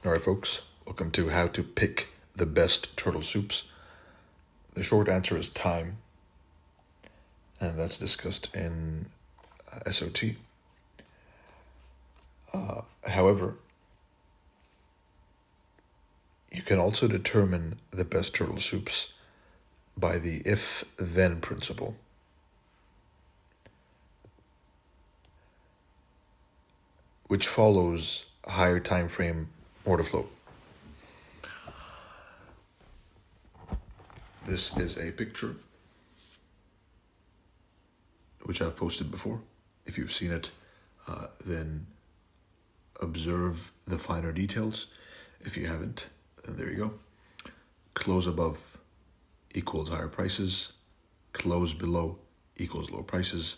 All right, folks, welcome to how to pick the best turtle soups. The short answer is time, and that's discussed in SOT. However, you can also determine the best turtle soups by the if-then principle. Which follows higher time frame order flow. This is a picture which I've posted before. If you've seen it, then observe the finer details. If you haven't, then there you go. Close above equals higher prices. Close below equals lower prices.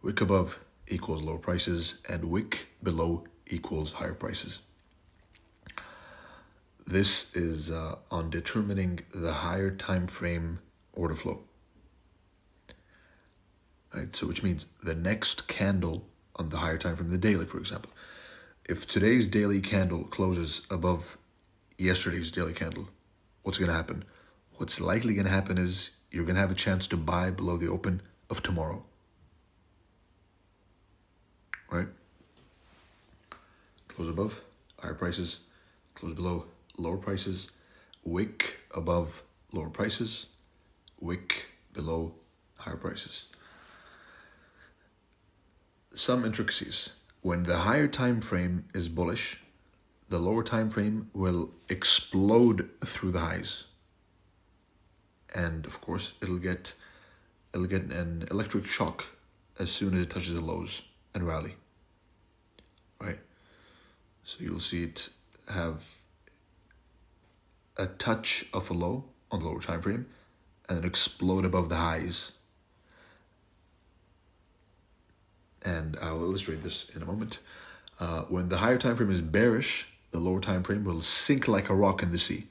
Wick above equals lower prices. And wick below equals higher prices. This is on determining the higher time frame order flow. Right, so which means the next candle on the higher time frame, the daily, for example. If today's daily candle closes above yesterday's daily candle, what's going to happen? What's likely going to happen is you're going to have a chance to buy below the open of tomorrow. Right? Close above, higher prices. Close below, lower prices. Wick above, lower prices. Wick below, higher prices. Some intricacies. When the higher time frame is bullish, the lower time frame will explode through the highs. And of course, it'll get an electric shock as soon as it touches the lows and rally. Right? So you'll see it have a touch of a low on the lower time frame and then explode above the highs. And I'll illustrate this in a moment. When the higher time frame is bearish, the lower time frame will sink like a rock in the sea.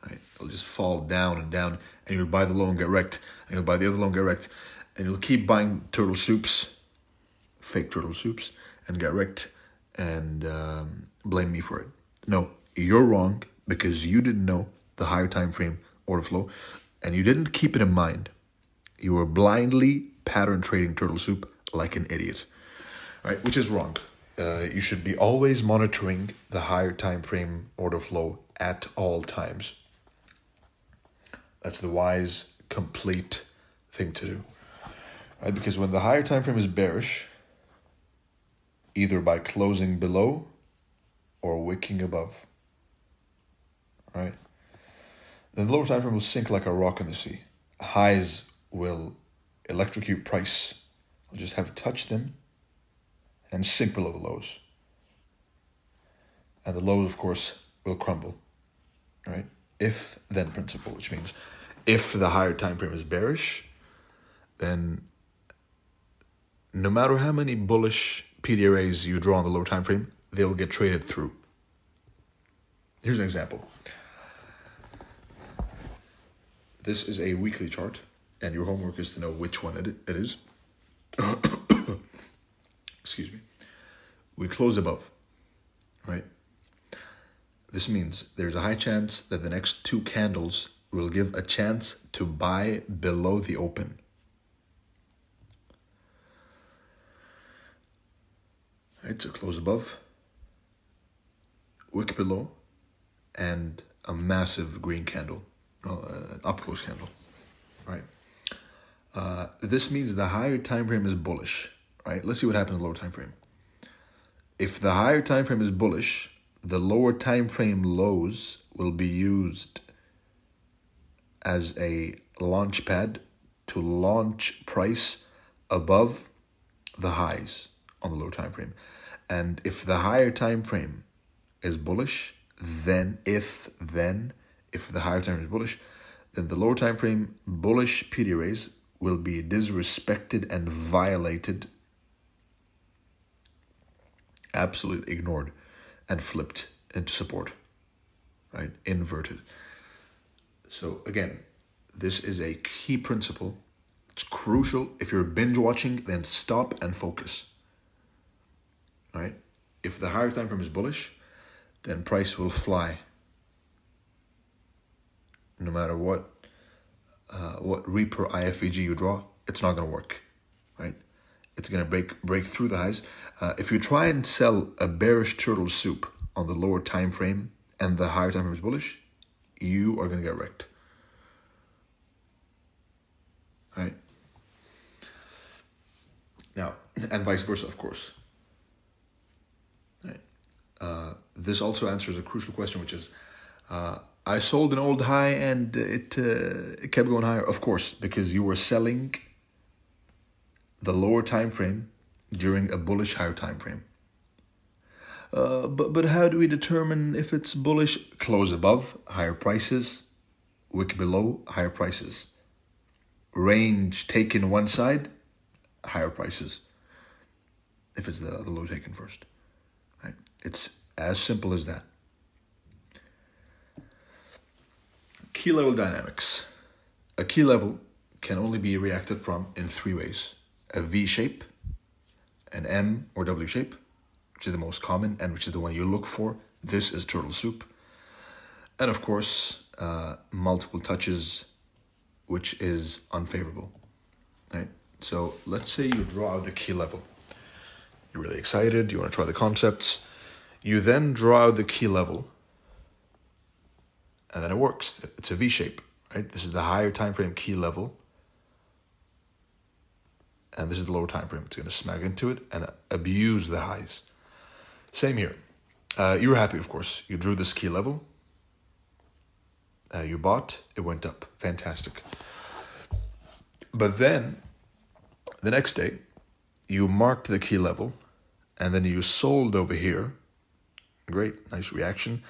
Right? It'll just fall down and down, and you'll buy the low and get wrecked, and you'll buy the other low and get wrecked, and you'll keep buying turtle soups, fake turtle soups, and get wrecked, and blame me for it. No, you're wrong because you didn't know the higher time frame order flow, and you didn't keep it in mind. You were blindly pattern trading turtle soup like an idiot, right? Which is wrong. You should be always monitoring the higher time frame order flow at all times. That's the wise, complete thing to do, right? Because when the higher time frame is bearish, either by closing below or wicking above, right? Then the lower time frame will sink like a rock in the sea. Highs will electrocute price. We'll just have to touch them and sink below the lows. And the lows, of course, will crumble, right? If-then principle, which means if the higher time frame is bearish, then no matter how many bullish PDRAs you draw on the lower time frame, they'll get traded through. Here's an example. This is a weekly chart, and your homework is to know which one it is. Excuse me. We close above, right? This means there's a high chance that the next two candles will give a chance to buy below the open. Right, so close above, wick below, and a massive green candle, an up-close candle, right? This means the higher time frame is bullish, right? Let's see what happens in the lower time frame. If the higher time frame is bullish, the lower time frame lows will be used as a launch pad to launch price above the highs on the lower time frame. And if the higher time frame is bullish, then if the higher time frame is bullish, then the lower time frame bullish PDRAs will be disrespected and violated, absolutely ignored, and flipped into support, right? Inverted. So again, this is a key principle. It's crucial. If you're binge watching, then stop and focus. Right? If the higher time frame is bullish, then price will fly. No matter what Reaper IFVG you draw, it's not going to work, right? It's going to break through the highs. If you try and sell a bearish turtle soup on the lower time frame and the higher time frame is bullish, you are going to get wrecked, right? Now, and vice versa, of course. Right. This also answers a crucial question, which is, I sold an old high and it kept going higher. Of course, because you were selling the lower time frame during a bullish higher time frame. But how do we determine if it's bullish? Close above, higher prices. Wick below, higher prices. Range taken one side, higher prices. If it's the low taken first, right? It's as simple as that. Key level dynamics. A key level can only be reacted from in three ways: a V shape, an M or W shape, which is the most common and which is the one you look for. This is turtle soup. And of course, multiple touches, which is unfavorable, right? So let's say you draw out the key level. You're really excited, you want to try the concepts. You then draw out the key level, and then it works. It's a V shape, right? This is the higher time frame key level, and this is the lower time frame. It's going to smack into it and abuse the highs. Same here. You were happy, of course. You drew this key level. You bought, it went up. Fantastic. But then, the next day, you marked the key level, and then you sold over here. Great, nice reaction.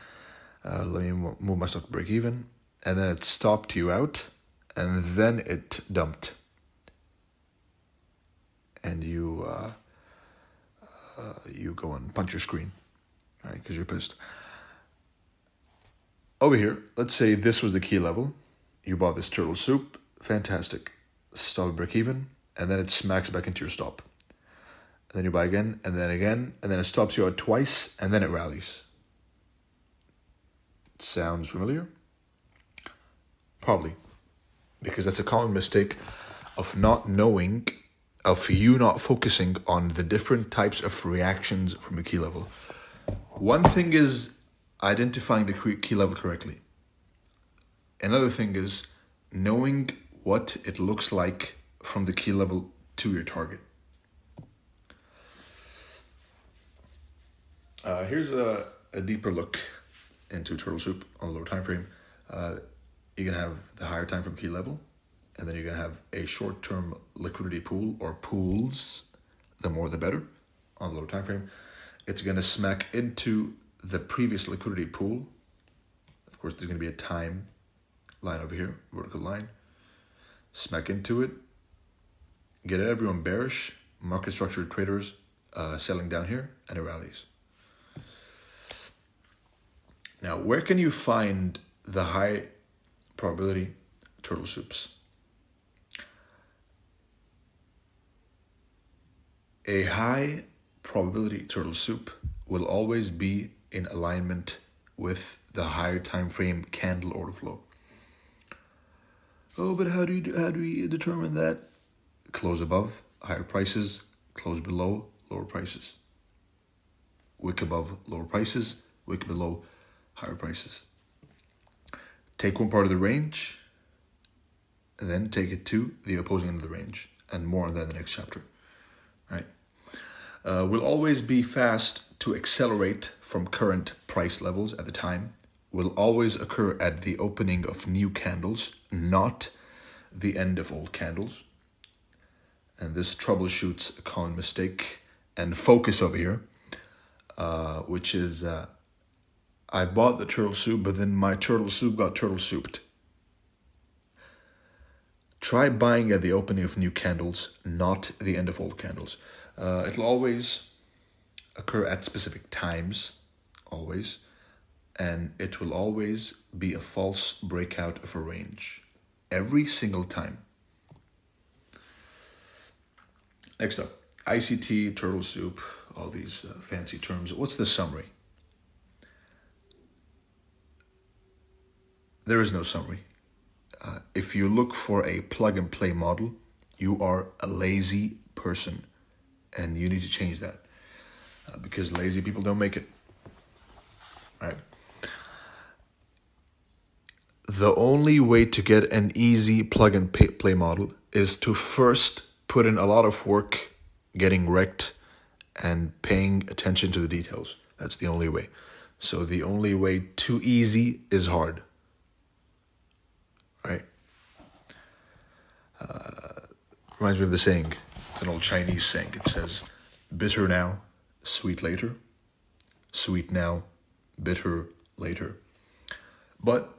Let me move myself to break even. And then it stopped you out, and then it dumped. And you go and punch your screen, right? Because you're pissed. Over here, let's say this was the key level. You bought this turtle soup. Fantastic. Stop at break even, and then it smacks back into your stop. And then you buy again, and then it stops you out twice, and then it rallies. Sounds familiar? Probably. Because that's a common mistake of not knowing, of you not focusing on the different types of reactions from a key level. One thing is identifying the key level correctly. Another thing is knowing what it looks like from the key level to your target. Here's a deeper look into turtle soup on the lower time frame. You're going to have the higher time frame key level, and then you're going to have a short-term liquidity pool or pools, the more the better, on the lower time frame. It's going to smack into the previous liquidity pool. Of course, there's going to be a time line over here, vertical line. Smack into it. Get everyone bearish, market structured traders selling down here, and it rallies. Now, where can you find the high probability turtle soups? A high probability turtle soup will always be in alignment with the higher time frame candle order flow. Oh, but how do we determine that? Close above, higher prices. Close below, lower prices. Wick above, lower prices. Wick below, higher prices. Take one part of the range, and then take it to the opposing end of the range, and more on that in the next chapter. Right? Will always be fast to accelerate from current price levels at the time. Will always occur at the opening of new candles, not the end of old candles. And this troubleshoots a common mistake and focus over here, which is I bought the turtle soup, but then my turtle soup got turtle souped. Try buying at the opening of new candles, not the end of old candles. It'll always occur at specific times, always, and it will always be a false breakout of a range, every single time. Next up, ICT, turtle soup, all these fancy terms. What's the summary? there is no summary. If you look for a plug and play model, you are a lazy person, and you need to change that because lazy people don't make it. Right? The only way to get an easy plug and play model is to first put in a lot of work getting wrecked and paying attention to the details. That's the only way. So the only way to easy is hard. Right? Reminds me of the saying. It's an old Chinese saying. It says, bitter now, sweet later. Sweet now, bitter later. But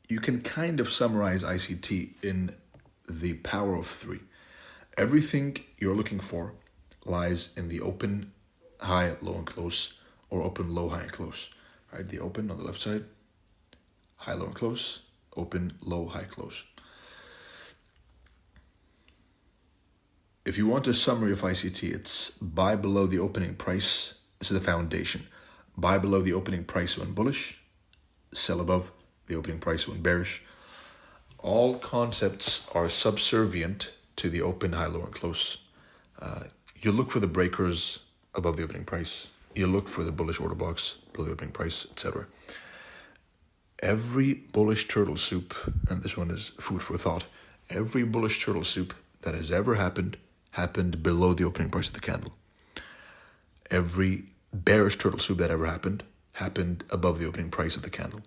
you can kind of summarize ICT in the power of three. Everything you're looking for lies in the open, high, low, and close, or open, low, high, and close. Right? The open on the left side, high, low, and close, open, low, high, close. If you want a summary of ICT, it's buy below the opening price. This is the foundation. Buy below the opening price when bullish, sell above the opening price when bearish. All concepts are subservient to the open, high, low, and close. You look for the breakers above the opening price. You look for the bullish order box below the opening price, etc. Every bullish turtle soup, and this one is food for thought, every bullish turtle soup that has ever happened below the opening price of the candle. Every bearish turtle soup that ever happened above the opening price of the candle.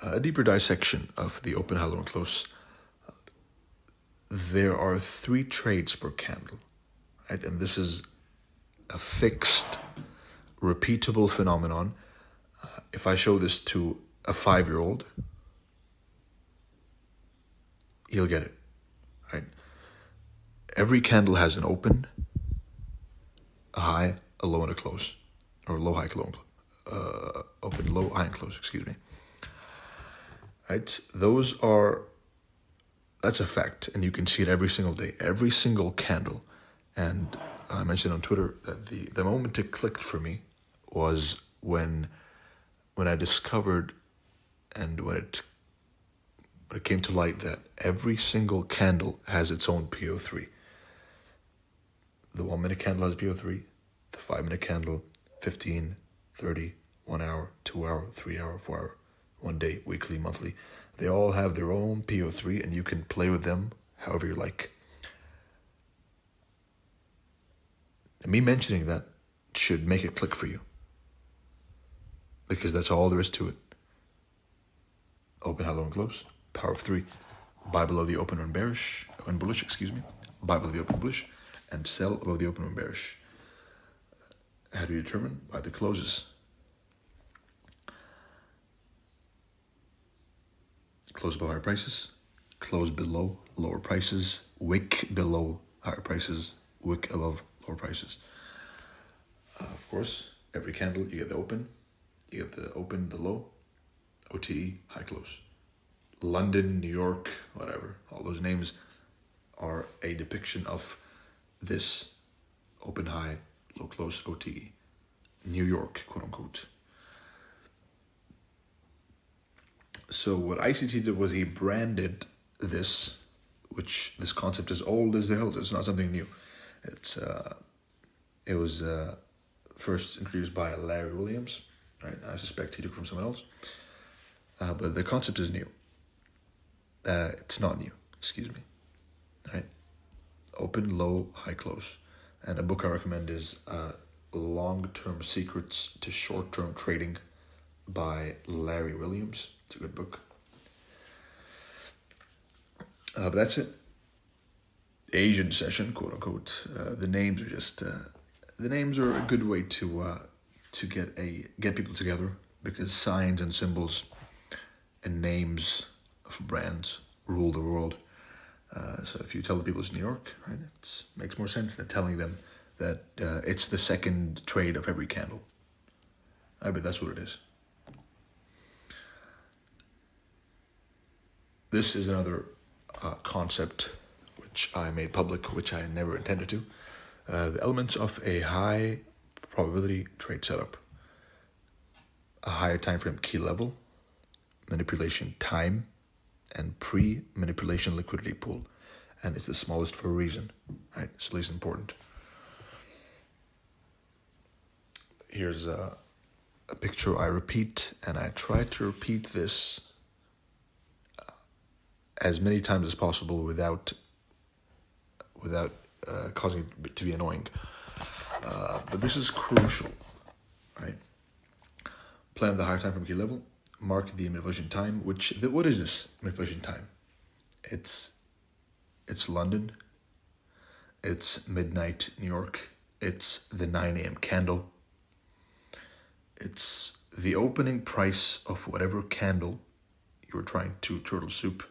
A deeper dissection of the open, high, low, and close. There are 3 trades per candle, right? And this is a fixed, repeatable phenomenon. If I show this to a 5-year-old, he'll get it, right? Every candle has an open, a high, a low, and a close, or low, high, low, open, low, high, and close. Excuse me. Right? That's a fact, and you can see it every single day, every single candle. And I mentioned on Twitter that the moment it clicked for me was when I discovered and when it came to light that every single candle has its own PO3. The 1-minute candle has PO3, the 5-minute candle, 15, 30, 1 hour, 2 hour, 3 hour, 4 hour, 1 day, weekly, monthly. They all have their own PO3, and you can play with them however you like. And me mentioning that should make it click for you, because that's all there is to it. Open, high, low, and close. Power of 3. Buy below the open when bullish. Buy below the open bullish, and sell above the open when bearish. How do you determine? By the closes. Close above higher prices, close below lower prices, wick below higher prices, wick above lower prices. Of course, every candle you get the open, the low, OTE, high close. London, New York, whatever, all those names are a depiction of this open, high, low, close, OTE. New York, quote unquote. So what ICT did was he branded this, which this concept is old as the hell. It's not something new. It was first introduced by Larry Williams. Right? I suspect he took it from someone else. But the concept is new. It's not new. Excuse me. Right? Open, low, high, close. And a book I recommend is Long-Term Secrets to Short-Term Trading by Larry Williams. It's a good book. But that's it. Asian session, quote unquote. The names are just the names are a good way to get people together, because signs and symbols and names of brands rule the world. So if you tell the people it's New York, right, it makes more sense than telling them that it's the second trade of every candle. I bet that's what it is. This is another concept which I made public, which I never intended to. The elements of a high probability trade setup: a higher time frame key level, manipulation time, and pre-manipulation liquidity pool. And it's the smallest for a reason, right? It's least important. Here's a picture I repeat, and I try to repeat this as many times as possible without causing it to be annoying. But this is crucial, right? Plan the higher time frame key level. Mark the manipulation time. What is this manipulation time? It's London. It's midnight New York. It's the 9 a.m. candle. It's the opening price of whatever candle you're trying to turtle soup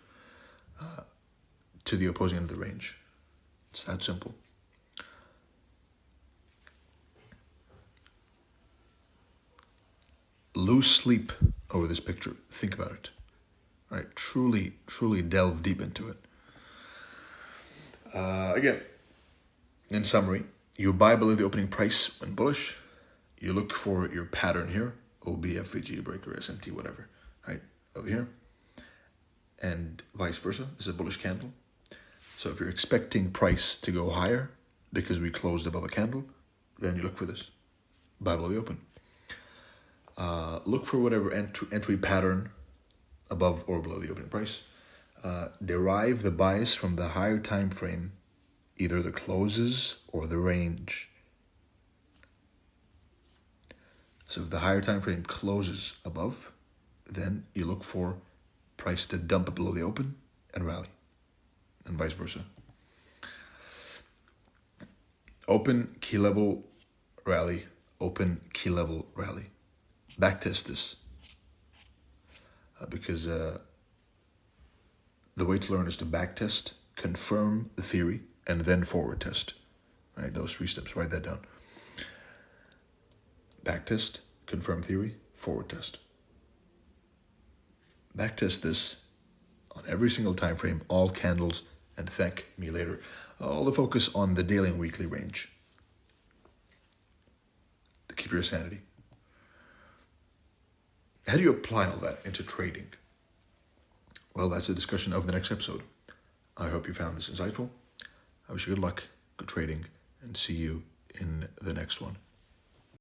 to the opposing end of the range. It's that simple. Lose sleep over this picture. Think about it. Right? Truly delve deep into it. Again, in summary, you buy below the opening price when bullish. You look for your pattern here, OB, FVG, breaker, SMT, whatever, right? Over here. And vice versa. This is a bullish candle. So if you're expecting price to go higher because we closed above a candle, then you look for this. Buy below the open. Look for whatever entry pattern above or below the opening price. Derive the bias from the higher time frame, either the closes or the range. So if the higher time frame closes above, then you look for price to dump below the open and rally, and vice versa. Open, key level, rally. Open, key level, rally. Backtest this. Because the way to learn is to backtest, confirm the theory, and then forward test. Right? Those 3 steps, write that down. Backtest, confirm theory, forward test. Backtest this on every single time frame, all candles, and thank me later. All the focus on the daily and weekly range to keep your sanity. How do you apply all that into trading? Well, that's a discussion of the next episode. I hope you found this insightful. I wish you good luck, good trading, and see you in the next one.